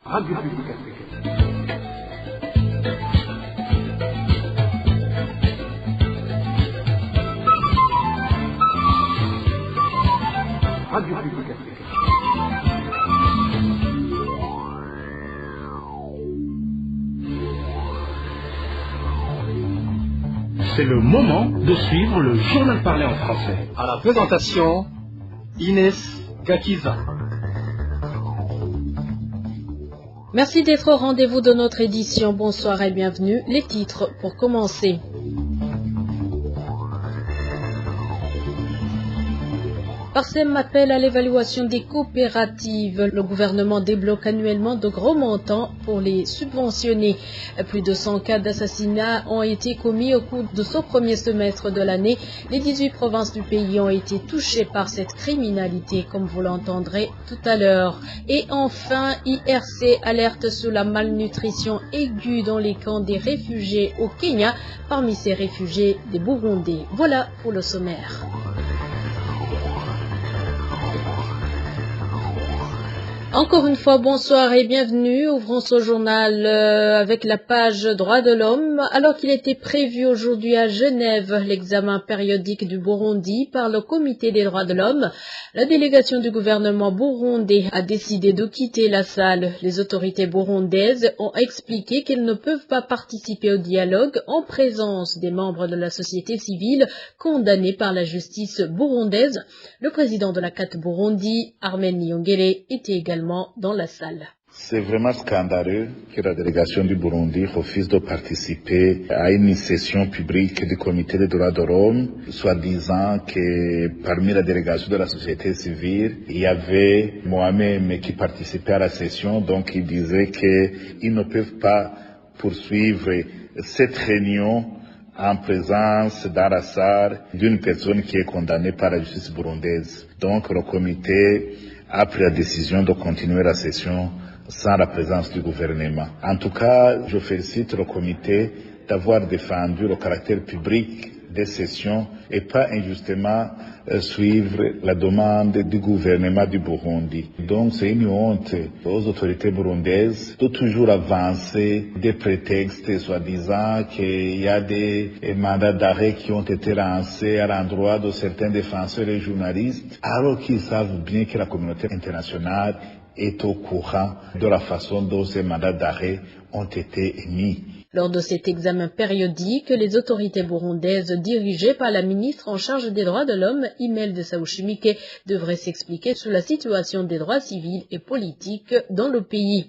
Radio Publique Africaine. Radio Publique Africaine. C'est le moment de suivre le journal parlé en français. À la présentation, Inès Gakiza. Merci d'être au rendez-vous de notre édition. Bonsoir et bienvenue. Les titres pour commencer. Parsem appelle à l'évaluation des coopératives. Le gouvernement débloque annuellement de gros montants pour les subventionner. Plus de 100 cas d'assassinat ont été commis au cours de ce premier semestre de l'année. Les 18 provinces du pays ont été touchées par cette criminalité, comme vous l'entendrez tout à l'heure. Et enfin, IRC alerte sur la malnutrition aiguë dans les camps des réfugiés au Kenya. Parmi ces réfugiés, des Burundais. Voilà pour le sommaire. Encore une fois, bonsoir et bienvenue. Ouvrons ce journal avec la page Droits de l'homme. Alors qu'il était prévu aujourd'hui à Genève l'examen périodique du Burundi par le Comité des droits de l'homme, la délégation du gouvernement burundais a décidé de quitter la salle. Les autorités burundaises ont expliqué qu'elles ne peuvent pas participer au dialogue en présence des membres de la société civile condamnés par la justice burundaise. Le président de la CAT Burundi, Armen Niyongere, était également dans la salle. C'est vraiment scandaleux que la délégation du Burundi refuse de participer à une session publique du Comité des droits de l'homme, soit disant que parmi la délégation de la société civile, il y avait moi-même qui participait à la session, donc il disait qu'ils ne peuvent pas poursuivre cette réunion en présence dans la salle d'une personne qui est condamnée par la justice burundaise. Donc le comité a pris la décision de continuer la session sans la présence du gouvernement. En tout cas, je félicite le comité d'avoir défendu le caractère public des sessions et pas injustement suivre la demande du gouvernement du Burundi. Donc c'est une honte aux autorités burundaises de toujours avancer des prétextes soi-disant qu'il y a des mandats d'arrêt qui ont été lancés à l'endroit de certains défenseurs et journalistes, alors qu'ils savent bien que la communauté internationale est au courant de la façon dont ces mandats d'arrêt ont été émis. Lors de cet examen périodique, les autorités burundaises dirigées par la ministre en charge des droits de l'homme, Imelda Saouchimike, devraient s'expliquer sur la situation des droits civils et politiques dans le pays.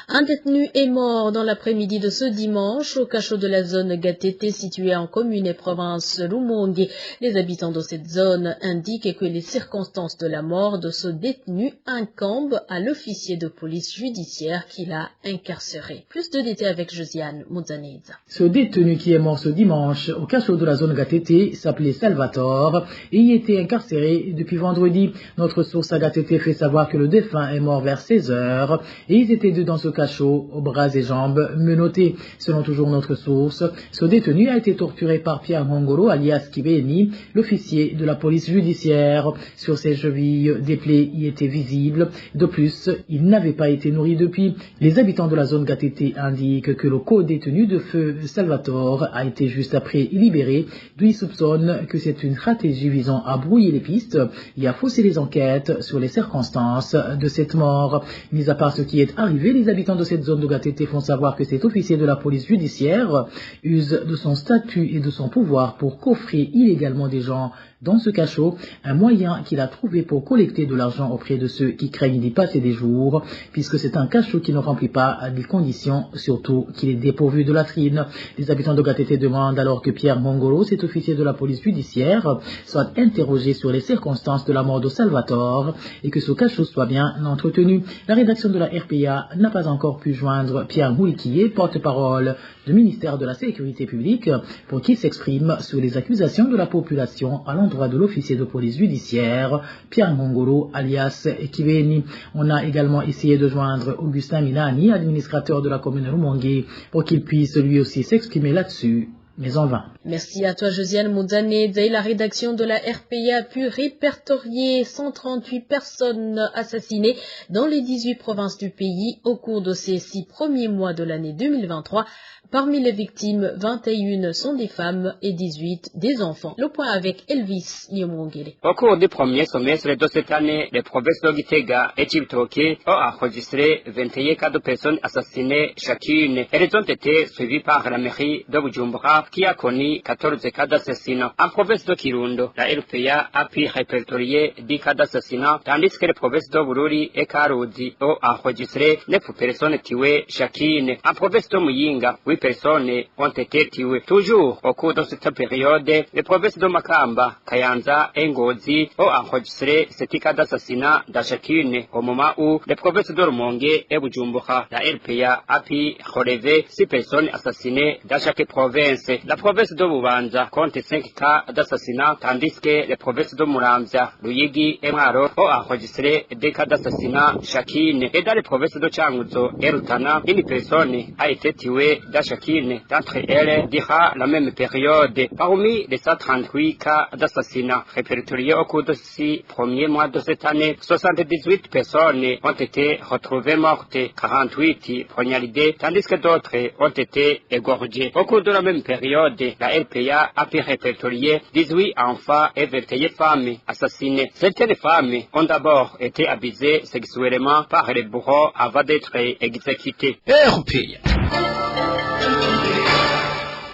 Un détenu est mort dans l'après-midi de ce dimanche au cachot de la zone Gatete située en commune et province Rumonge. Les habitants de cette zone indiquent que les circonstances de la mort de ce détenu incombent à l'officier de police judiciaire qui l'a incarcéré. Plus de détails avec Josiane Mouzaneza. Ce détenu qui est mort ce dimanche au cachot de la zone Gatete s'appelait Salvatore et y était incarcéré depuis vendredi. Notre source à Gatete fait savoir que le défunt est mort vers 16 heures et ils étaient deux dans ce cachot, aux bras et jambes menottés. Selon toujours notre source, ce détenu a été torturé par Pierre Mongoro alias Kibeni, l'officier de la police judiciaire. Sur ses chevilles, des plaies y étaient visibles. De plus, il n'avait pas été nourri depuis. Les habitants de la zone Gatete indiquent que le co-détenu de feu Salvatore a été juste après libéré, d'où ils soupçonnent que c'est une stratégie visant à brouiller les pistes et à fausser les enquêtes sur les circonstances de cette mort. Mis à part ce qui est arrivé, les habitants de cette zone de Gatete font savoir que cet officier de la police judiciaire use de son statut et de son pouvoir pour coffrer illégalement des gens dans ce cachot, un moyen qu'il a trouvé pour collecter de l'argent auprès de ceux qui craignent d'y passer des jours, puisque c'est un cachot qui ne remplit pas les conditions, surtout qu'il est dépourvu de latrines. Les habitants de Gatete demandent alors que Pierre Mongolo, cet officier de la police judiciaire, soit interrogé sur les circonstances de la mort de Salvatore et que ce cachot soit bien entretenu. La rédaction de la RPA n'a pas encore pu joindre Pierre Moulikié, porte-parole du ministère de la Sécurité publique, pour qu'il s'exprime sur les accusations de la population à l'endroit de l'officier de police judiciaire, Pierre Mongolo, alias Kibeni. On a également essayé de joindre Augustin Milani, administrateur de la commune Rumonge, pour qu'il puisse lui aussi s'exprimer là-dessus. mais en vain. Merci à toi Josiane Mouzanedze. La rédaction de la RPA a pu répertorier 138 personnes assassinées dans les 18 provinces du pays au cours de ces 6 premiers mois de l'année 2023. Parmi les victimes, 21 sont des femmes et 18 des enfants. Le point avec Elvis Nyomongere. Au cours du premier semestre de cette année, les provinces de Gitega et Chibitoke ont enregistré 21 cas de personnes assassinées chacune. Elles ont été suivies par la mairie de Bujumbura qui a connu 14 cas d'assassinat. En province de Kirundo, la RPA a pu répertorier 10 cas d'assassinat, tandis que les provinces de Bururi et Karuzi ont enregistré 9 personnes tuées chacune. En province de Muyinga, 8 personnes ont été tuées. Toujours au cours de cette période, les provinces de Makamba, Kayanza et Ngozi ont enregistré 7 cas d'assassinat dans chacune, au moment où les provinces de Rumonge et Bujumbura, la RPA a pu relever 6 personnes assassinées dans chaque province. La province de Bubanza compte 5 cas d'assassinat, tandis que les provinces de Muramvya, Ruyigi et Mwaro ont enregistré 2 cas d'assassinat chacune. Et dans les provinces de Changuzo et Rutana, une personne a été tuée dans chacune d'entre elles durant la même période. Parmi les 138 cas d'assassinat répertoriés au cours de 6 premiers mois de cette année, 78 personnes ont été retrouvées mortes, 48 poignardées, tandis que d'autres ont été égorgées. Au cours de la même période, la RPA a pu répertorier 18 enfants et 21 femmes assassinées. Certaines femmes ont d'abord été abusées sexuellement par les bourreaux avant d'être exécutées.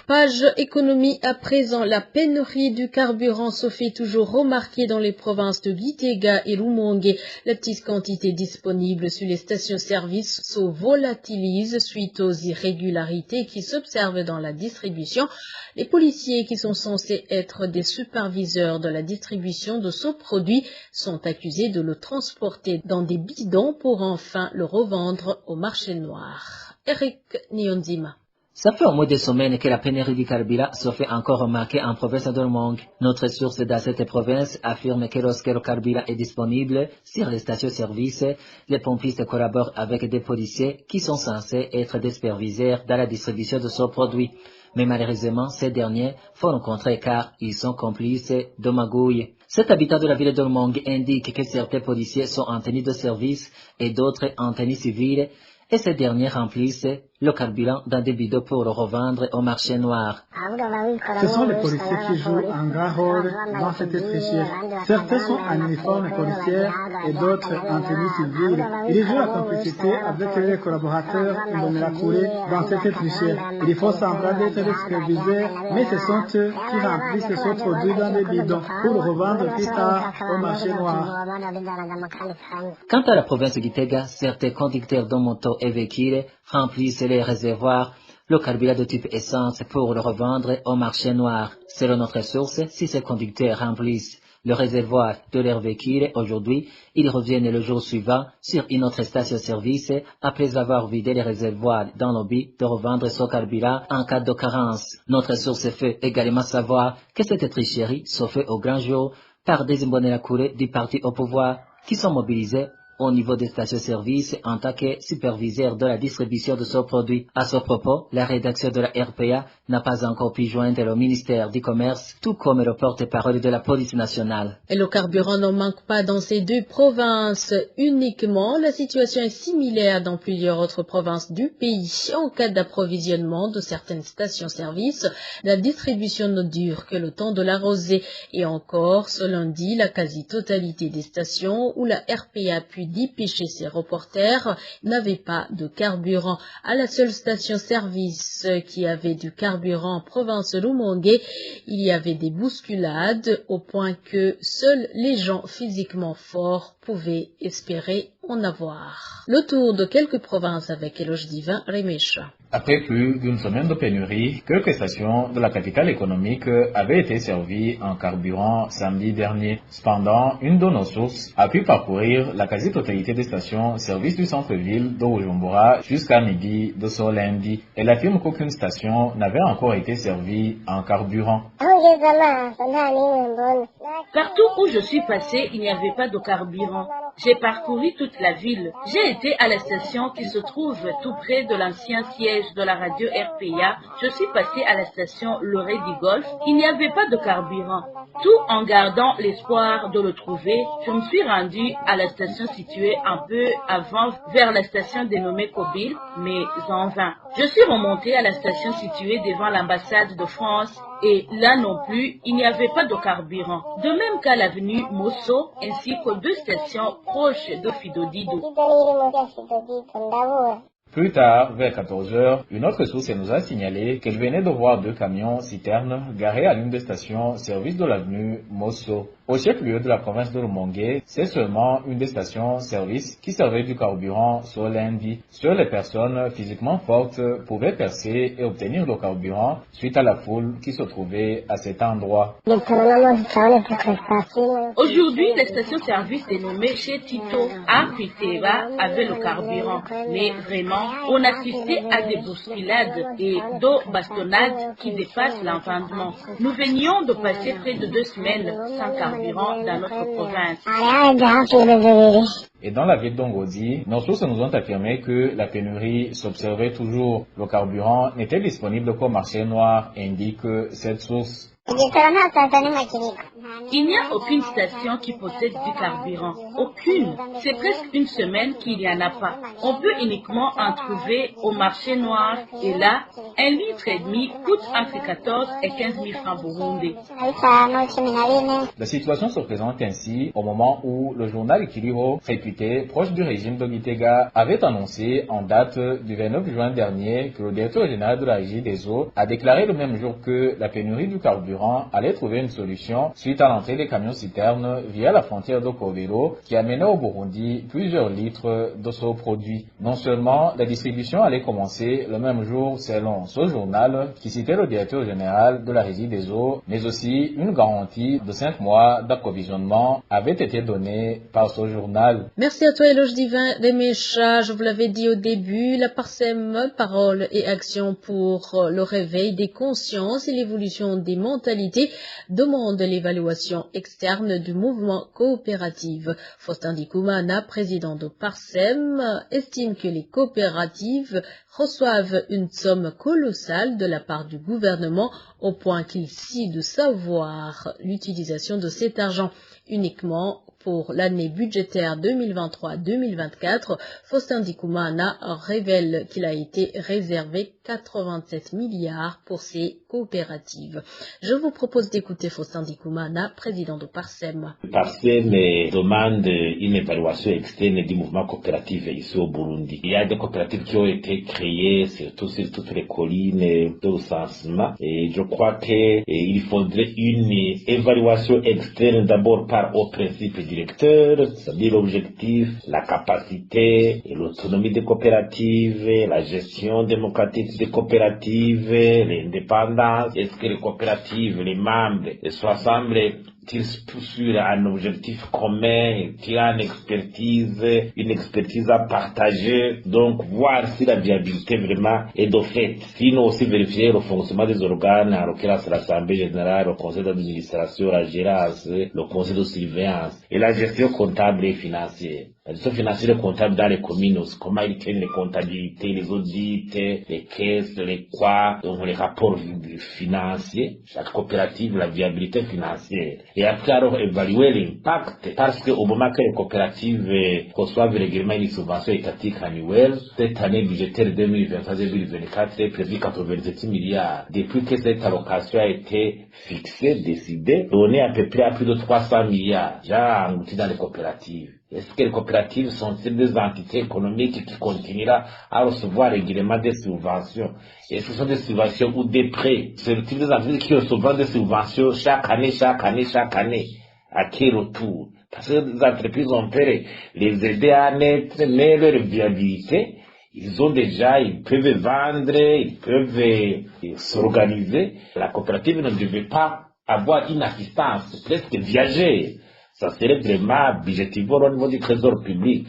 Page économie à présent, la pénurie du carburant se fait toujours remarquer dans les provinces de Gitega et Rumonge. La petite quantité disponible sur les stations-service se volatilise suite aux irrégularités qui s'observent dans la distribution. Les policiers qui sont censés être des superviseurs de la distribution de ce produit sont accusés de le transporter dans des bidons pour enfin le revendre au marché noir. Eric Nyonzima. Ça fait au moins des semaines que la pénurie du carburant se fait encore remarquer en province de Rumonge. Notre source dans cette province affirme que lorsque le carburant est disponible sur les stations-service, les pompistes collaborent avec des policiers qui sont censés être des superviseurs dans la distribution de ce produit. Mais malheureusement, ces derniers font rencontrer car ils sont complices de magouilles. Cet habitant de la ville de Rumonge indique que certains policiers sont en tenue de service et d'autres en tenue civile, et ces derniers remplissent le carburant dans des bidons pour le revendre au marché noir. Ce sont les policiers qui jouent un grand rôle dans cette tricherie. Certains sont en uniforme policier et d'autres en tenue civile. Ils jouent la complicité avec les collaborateurs de la courée dans cette tricherie. Il faut semblant d'être les superviseurs, mais ce sont eux qui remplissent ce produit dans des bidons pour le revendre plus tard au marché noir. Quant à la province de Gitega, certains conducteurs de motos et véhicules remplissent les réservoirs, le carburant de type essence pour le revendre au marché noir. Selon notre source, si ces conducteurs remplissent le réservoir de leur véhicule aujourd'hui, ils reviennent le jour suivant sur une autre station-service après avoir vidé les réservoirs dans le but de revendre ce carburant en cas de carence. Notre source fait également savoir que cette tricherie se fait au grand jour par des Imbonerakure du parti au pouvoir qui sont mobilisés au niveau des stations-service en tant que superviseur de la distribution de ce produit. À ce propos, la rédaction de la RPA n'a pas encore pu joindre le ministère du Commerce, tout comme le porte-parole de la police nationale. Et le carburant ne manque pas dans ces deux provinces uniquement. La situation est similaire dans plusieurs autres provinces du pays. En cas d'approvisionnement de certaines stations-service, la distribution ne dure que le temps de la rosée. Et encore, ce lundi, la quasi-totalité des stations où la RPA a pu dépêcher ses reporters n'avaient pas de carburant. À la seule station-service qui avait du carburant en province Rumonge, il y avait des bousculades au point que seuls les gens physiquement forts pouvaient espérer en avoir. Le tour de quelques provinces avec Éloge Divin, Remesha. Après plus d'une semaine de pénurie, quelques stations de la capitale économique avaient été servies en carburant samedi dernier. Cependant, une de nos sources a pu parcourir la quasi-totalité des stations service du centre-ville de Bujumbura jusqu'à midi de ce lundi. Elle affirme qu'aucune station n'avait encore été servie en carburant. Partout où je suis passé, il n'y avait pas de carburant. j'ai parcouru toute la ville. J'ai été à la station qui se trouve tout près de l'ancien siège de la radio RPA. Je suis passé à la station Loré du Golfe. Il n'y avait pas de carburant. Tout en gardant l'espoir de le trouver, je me suis rendu à la station située un peu avant vers la station dénommée Kobil, mais en vain. Je suis remonté à la station située devant l'ambassade de France et là non plus, il n'y avait pas de carburant. De même qu'à l'avenue Mosso, ainsi que 2 stations proches de Fidodido. Plus tard, vers 14h, une autre source nous a signalé qu'elle venait de voir 2 camions citernes garés à l'une des stations service de l'avenue Mosso. Au chef-lieu de la province de Rumongue, c'est seulement une des stations service qui servait du carburant sur lundi. Seules les personnes physiquement fortes pouvaient percer et obtenir le carburant suite à la foule qui se trouvait à cet endroit. Aujourd'hui, la station-service dénommée chez Tito à Kuiteba avait le carburant, mais vraiment, on assistait à des bousculades et de bastonnades qui dépassent l'entendement. Nous venions de passer près de 2 semaines sans carburant dans notre province. Et dans la ville d'Ongodi, nos sources nous ont affirmé que la pénurie s'observait toujours. Le carburant n'était disponible qu'au marché noir, indique cette source. Il n'y a aucune station qui possède du carburant. Aucune. C'est presque une semaine qu'il n'y en a pas. On peut uniquement en trouver au marché noir. Et là, 1,5 litre coûte entre 14 et 15 000 francs burundais. La situation se présente ainsi au moment où le journal Ikiriho, réputé proche du régime de Gitega, avait annoncé en date du 29 juin dernier que le directeur général de la Régie des eaux a déclaré le même jour que la pénurie du carburant allait trouver une solution suite à l'entrée des camions-citernes via la frontière de Kovero qui amenait au Burundi plusieurs litres de ce produit. Non seulement la distribution allait commencer le même jour selon ce journal qui citait le directeur général de la Régie des eaux, mais aussi une garantie de 5 mois d'approvisionnement avait été donnée par ce journal. Merci à toi Éloge Divin Remecha. Je vous l'avais dit au début, la Parsem, parole et action pour le réveil des consciences et l'évolution des mentalités demande l'évaluation externe du mouvement coopératif. Faustin Dikoumana, président de Parsem, estime que les coopératives reçoivent une somme colossale de la part du gouvernement au point qu'il scie de savoir l'utilisation de cet argent uniquement pour l'année budgétaire 2023-2024. Faustin Dikoumana révèle qu'il a été réservé 87 milliards pour ces coopératives. Je vous propose d'écouter Faustin Dikoumana, président de Parsem. Parsem demande une évaluation externe du mouvement coopératif ici au Burundi. Il y a des coopératives qui ont été créées, surtout sur toutes les collines de recensement. Et je crois qu'il faudrait une évaluation externe d'abord par au principe directeur, c'est-à-dire l'objectif, la capacité et l'autonomie des coopératives, la gestion démocratique des coopératives, l'indépendance. Est-ce que les coopératives, les membres, se rassemblent sur un objectif commun, qui a une expertise à partager, donc voir si la viabilité vraiment est de fait. Sinon aussi vérifier le fonctionnement des organes, en l'occurrence l'Assemblée générale, le conseil d'administration, la gérance, le conseil de surveillance et la gestion comptable et financière. La gestion financière et comptable dans les communes aussi, comment ils tiennent les comptabilités, les audits, les caisses, les quoi, donc les rapports financiers, chaque coopérative, la viabilité financière. Et après alors évaluer l'impact, parce qu'au moment que les coopératives reçoivent régulièrement une subvention étatique annuelle, cette année budgétaire 2023-2024 est prévu 87 milliards. Depuis que cette allocation a été fixée, décidée, on est à peu près à plus de 300 milliards, déjà engloutis dans les coopératives. Est-ce que les coopératives sont des entités économiques qui continueront à recevoir régulièrement des subventions? Est-ce que ce sont des subventions ou des prêts? C'est le type des entreprises qui reçoivent des subventions chaque année. À quel retour? Parce que les entreprises ont peur les aider à naître, mais leur viabilité, ils peuvent vendre, ils peuvent s'organiser. La coopérative ne devait pas avoir une assistance presque viagère. Ça serait vraiment budgétivore au niveau du trésor public.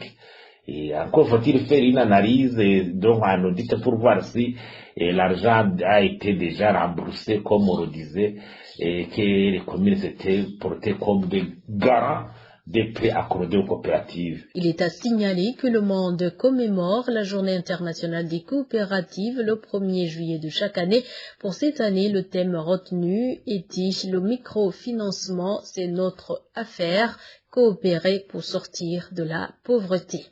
Et encore faut-il faire une analyse, donc un audit pour voir si l'argent a été déjà remboursé, comme on le disait, et que les communes s'étaient portées comme des garants des prêts accordés aux coopératives. Il est à signaler que le monde commémore la Journée internationale des coopératives le 1er juillet de chaque année. Pour cette année, le thème retenu était le microfinancement, c'est notre affaire, coopérer pour sortir de la pauvreté.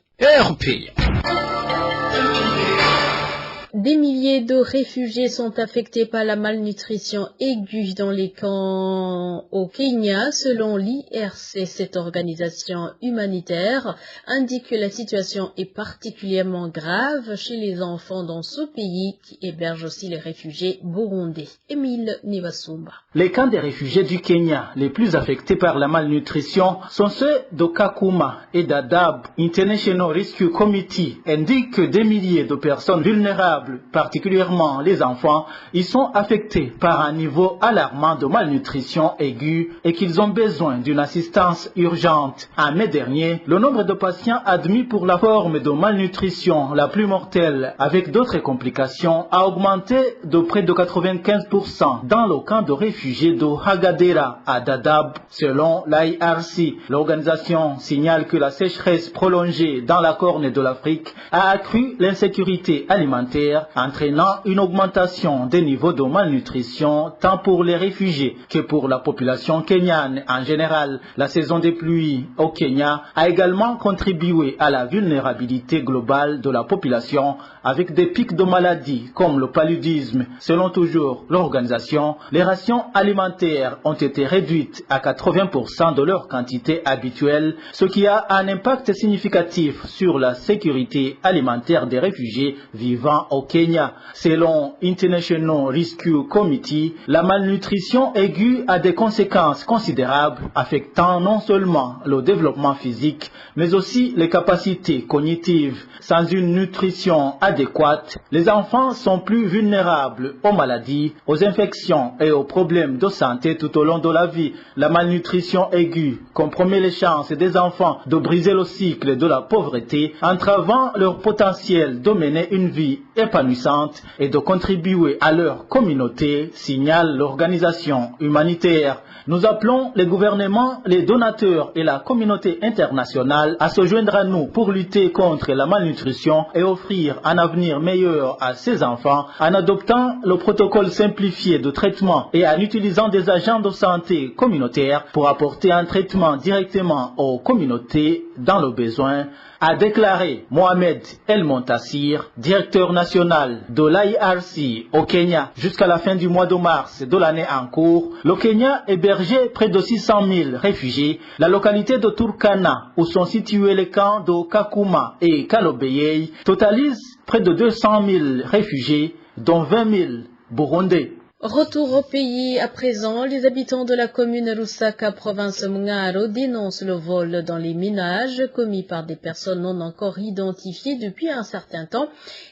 Des milliers de réfugiés sont affectés par la malnutrition aiguë dans les camps au Kenya. Selon l'IRC, cette organisation humanitaire indique que la situation est particulièrement grave chez les enfants dans ce pays qui héberge aussi les réfugiés burundais. Émile Nivasumba. Les camps des réfugiés du Kenya les plus affectés par la malnutrition sont ceux de Kakuma et d'Adab. International Rescue Committee indique que des milliers de personnes vulnérables, particulièrement les enfants, ils sont affectés par un niveau alarmant de malnutrition aiguë et qu'ils ont besoin d'une assistance urgente. En mai dernier, le nombre de patients admis pour la forme de malnutrition la plus mortelle avec d'autres complications a augmenté de près de 95% dans le camp de réfugiés de Hagadera à Dadaab. Selon l'IRC, l'organisation signale que la sécheresse prolongée dans la Corne de l'Afrique a accru l'insécurité alimentaire, entraînant une augmentation des niveaux de malnutrition tant pour les réfugiés que pour la population kenyane en général. La saison des pluies au Kenya a également contribué à la vulnérabilité globale de la population avec des pics de maladies comme le paludisme. Selon toujours l'organisation, les rations alimentaires ont été réduites à 80% de leur quantité habituelle, ce qui a un impact significatif sur la sécurité alimentaire des réfugiés vivant au Kenya. Selon International Rescue Committee, la malnutrition aiguë a des conséquences considérables affectant non seulement le développement physique, mais aussi les capacités cognitives. Sans une nutrition adéquate, les enfants sont plus vulnérables aux maladies, aux infections et aux problèmes de santé tout au long de la vie. La malnutrition aiguë compromet les chances des enfants de briser le cycle de la pauvreté, entravant leur potentiel de mener une vie épanouissante et de contribuer à leur communauté, signale l'organisation humanitaire. Nous appelons les gouvernements, les donateurs et la communauté internationale à se joindre à nous pour lutter contre la malnutrition et offrir un avenir meilleur à ces enfants en adoptant le protocole simplifié de traitement et en utilisant des agents de santé communautaires pour apporter un traitement directement aux communautés dans le besoin, a déclaré Mohamed El Montassir, directeur national de l'IRC au Kenya. Jusqu'à la fin du mois de mars de l'année en cours, le Kenya hébergeait près de 600 000 réfugiés. La localité de Turkana, où sont situés les camps de Kakuma et Kalobeyei, totalise près de 200 000 réfugiés, dont 20 000 Burundais. Retour au pays à présent, les habitants de la commune Lusaka, province Mungaro, dénoncent le vol dans les ménages commis par des personnes non encore identifiées depuis un certain temps.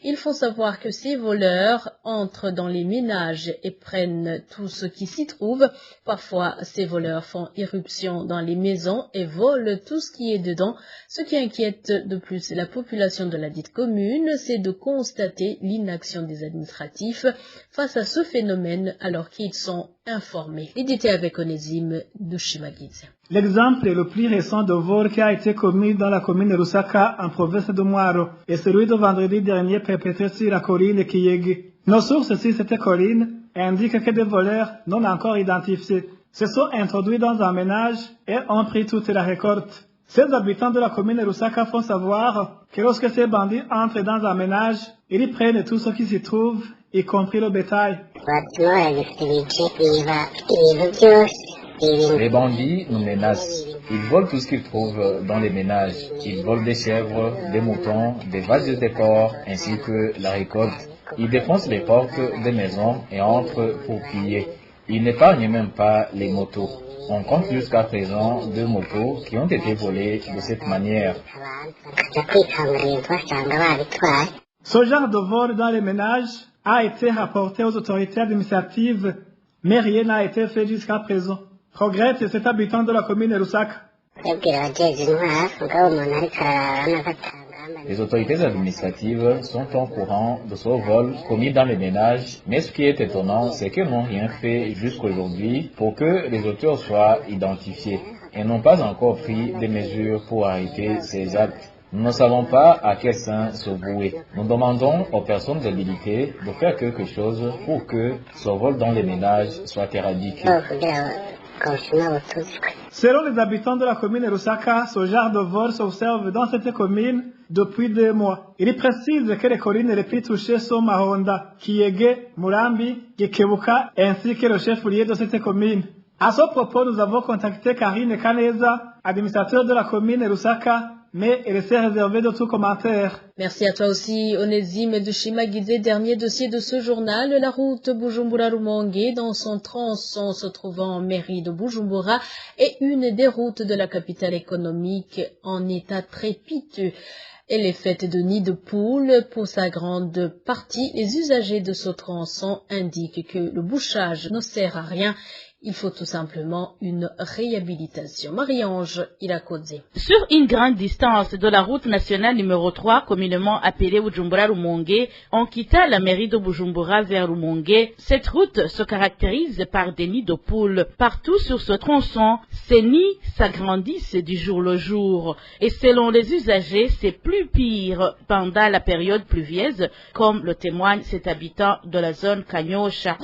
Ils font savoir que ces voleurs entrent dans les ménages et prennent tout ce qui s'y trouve. Parfois, ces voleurs font irruption dans les maisons et volent tout ce qui est dedans. Ce qui inquiète de plus la population de la dite commune, c'est de constater l'inaction des administratifs face à ce phénomène alors qu'ils sont informés. Édité avec Onésime Dushimagidze. L'exemple le plus récent de vol qui a été commis dans la commune de Lusaka en province de Mwaro est celui de vendredi dernier perpétré sur la colline Kiyegi. Nos sources sur cette colline indiquent que des voleurs non encore identifiés se sont introduits dans un ménage et ont pris toute la récolte. Ces habitants de la commune de Lusaka font savoir que lorsque ces bandits entrent dans un ménage, ils prennent tout ce qui s'y trouve, y compris le bétail. Les bandits nous menacent. Ils volent tout ce qu'ils trouvent dans les ménages. Ils volent des chèvres, des moutons, des vaches et des porcs, ainsi que la récolte. Ils défoncent les portes des maisons et entrent pour piller. Ils n'épargnent même pas les motos. On compte jusqu'à présent 2 motos qui ont été volées de cette manière. Ce genre de vol dans les ménages a été rapporté aux autorités administratives, mais rien n'a été fait jusqu'à présent. Regrette cet habitant de la commune de Lusaka. Les autorités administratives sont au courant de ce vol commis dans les ménages, mais ce qui est étonnant, c'est qu'elles n'ont rien fait jusqu'aujourd'hui pour que les auteurs soient identifiés. et n'ont pas encore pris des mesures pour arrêter ces actes. Nous ne savons pas à quel sein se vouer. Nous demandons aux personnes habilitées de faire quelque chose pour que ce vol dans les ménages soit éradiqué. Selon les habitants de la commune de Lusaka, ce genre de vol s'observe dans cette commune depuis 2 mois. Il précise que les collines les plus touchées sont Mahonda, Kiege, Murambi, Gekebuka, ainsi que le chef-lieu de cette commune. À ce propos, nous avons contacté Karine Kaneza, administrateur de la commune de Lusaka, mais elle s'est réservée de tout commentaire. Merci à toi aussi, Onésime Dushima-Guidé. Dernier dossier de ce journal, la route Bujumbura-Rumongue, dans son tronçon se trouvant en mairie de Bujumbura, est une des routes de la capitale économique en état très piteux. Elle est faite de nids de poules. Pour sa grande partie, les usagers de ce tronçon indiquent que le bouchage ne sert à rien. Il faut tout simplement une réhabilitation. Marie-Ange Irakoze. Sur une grande distance de la route nationale numéro 3, communément appelée Bujumbura-Rumongue, on quitta la mairie de Bujumbura vers Rumongue. Cette route se caractérise par des nids de poules. Partout sur ce tronçon, ces nids s'agrandissent du jour le jour. Et selon les usagers, c'est plus pire pendant la période pluvieuse, comme le témoigne cet habitant de la zone Kanyosha.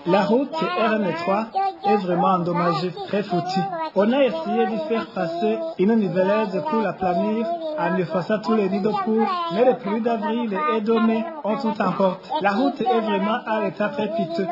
La route RN3 est vraiment endommagée, très foutue. On a essayé de faire passer une nivellette pour la planir en effaçant tous les nids de poules, mais le pluie d'avril et de mai ont tout emporté. La route est vraiment à l'état très piteux.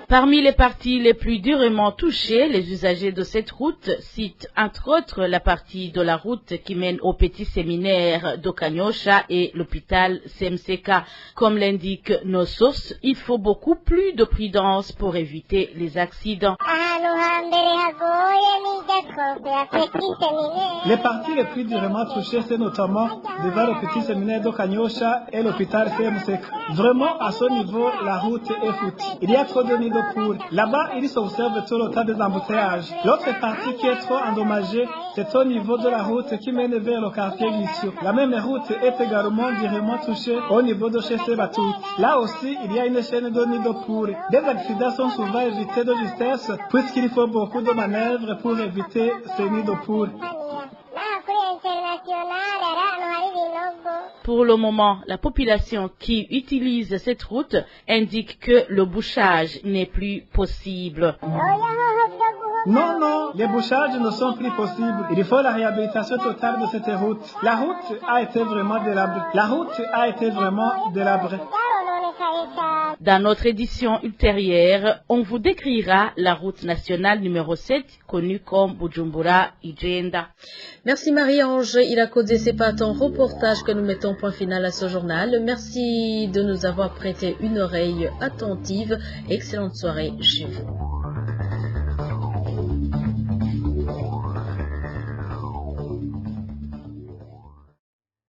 Parmi les parties les plus durement touchées, les usagers de cette route citent entre autres la partie de la route qui mène au petit séminaire de Kanyosha et l'hôpital CMCK. Comme l'indiquent nos sources, il faut beaucoup plus de prudence pour éviter les accidents. Les parties les plus durement touchées, c'est notamment devant le petit séminaire de Kanyosha et l'hôpital CMCK. Vraiment, à ce niveau, la route est foutue. Il y a trop de nids de poules. Là-bas, il s'observe tout le temps des embouteillages. L'autre partie qui est trop endommagée, c'est au niveau de la route qui mène vers le quartier Glissio. La même route est également durement touchée au niveau de chez Sebatou. Là aussi, il y a une chaîne de nids de poules. Des accidents sont souvent évités de justesse, puisqu'il faut beaucoup de manœuvres pour éviter ces nids de poules. Pour le moment, la population qui utilise cette route indique que le bouchage n'est plus possible. Non, les bouchages ne sont plus possibles. Il faut la réhabilitation totale de cette route. La route a été vraiment délabrée. Dans notre édition ultérieure, on vous décrira la route nationale numéro 7, connue comme Bujumbura-Ijenda. Merci Marie-Ange Irakoze, c'est pas ton reportage que nous mettons point final à ce journal. Merci de nous avoir prêté une oreille attentive. Excellente soirée chez vous.